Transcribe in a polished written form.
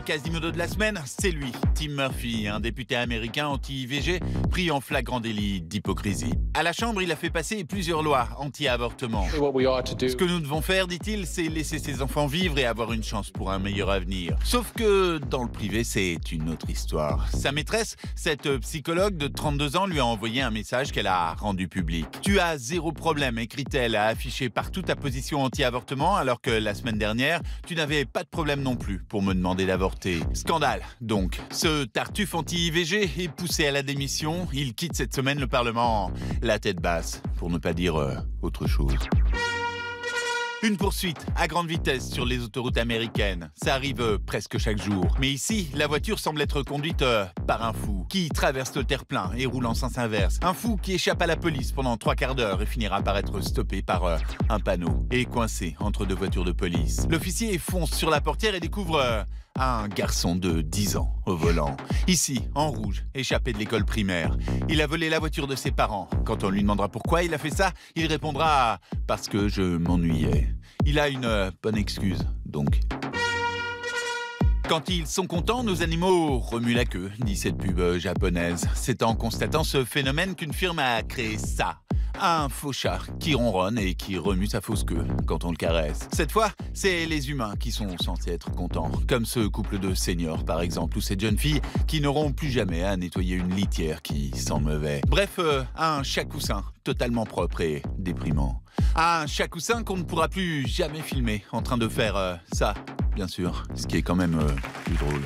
Quasimodo de la semaine, c'est lui, Tim Murphy, un député américain anti-IVG, pris en flagrant délit d'hypocrisie. À la Chambre, il a fait passer plusieurs lois anti-avortement. Ce que nous devons faire, dit-il, c'est laisser ses enfants vivre et avoir une chance pour un meilleur avenir. Sauf que dans le privé, c'est une autre histoire. Sa maîtresse, cette psychologue de 32 ans, lui a envoyé un message qu'elle a rendu public. « Tu as zéro problème », écrit-elle, à afficher partout ta position anti-avortement, alors que la semaine dernière, tu n'avais pas de problème non plus pour me demander d'avorter. Scandale, donc. Ce Tartuffe anti-IVG est poussé à la démission. Il quitte cette semaine le Parlement la tête basse, pour ne pas dire autre chose. Une poursuite à grande vitesse sur les autoroutes américaines. Ça arrive presque chaque jour. Mais ici, la voiture semble être conduite par un fou qui traverse le terre-plein et roule en sens inverse. Un fou qui échappe à la police pendant 3 quarts d'heure et finira par être stoppé par un panneau et coincé entre 2 voitures de police. L'officier fonce sur la portière et découvre un garçon de 10 ans au volant. Ici, en rouge, échappé de l'école primaire. Il a volé la voiture de ses parents. Quand on lui demandera pourquoi il a fait ça, il répondra « parce que je m'ennuyais ». Il a une bonne excuse, donc. Quand ils sont contents, nos animaux remuent la queue, dit cette pub japonaise. C'est en constatant ce phénomène qu'une firme a créé ça. Un faux chat qui ronronne et qui remue sa fausse queue quand on le caresse. Cette fois, c'est les humains qui sont censés être contents. Comme ce couple de seniors, par exemple, ou cette jeune fille qui n'auront plus jamais à nettoyer une litière qui sent mauvais. Bref, un chat-coussin totalement propre et déprimant. Un chat-coussin qu'on ne pourra plus jamais filmer en train de faire ça, bien sûr. Ce qui est quand même plus drôle.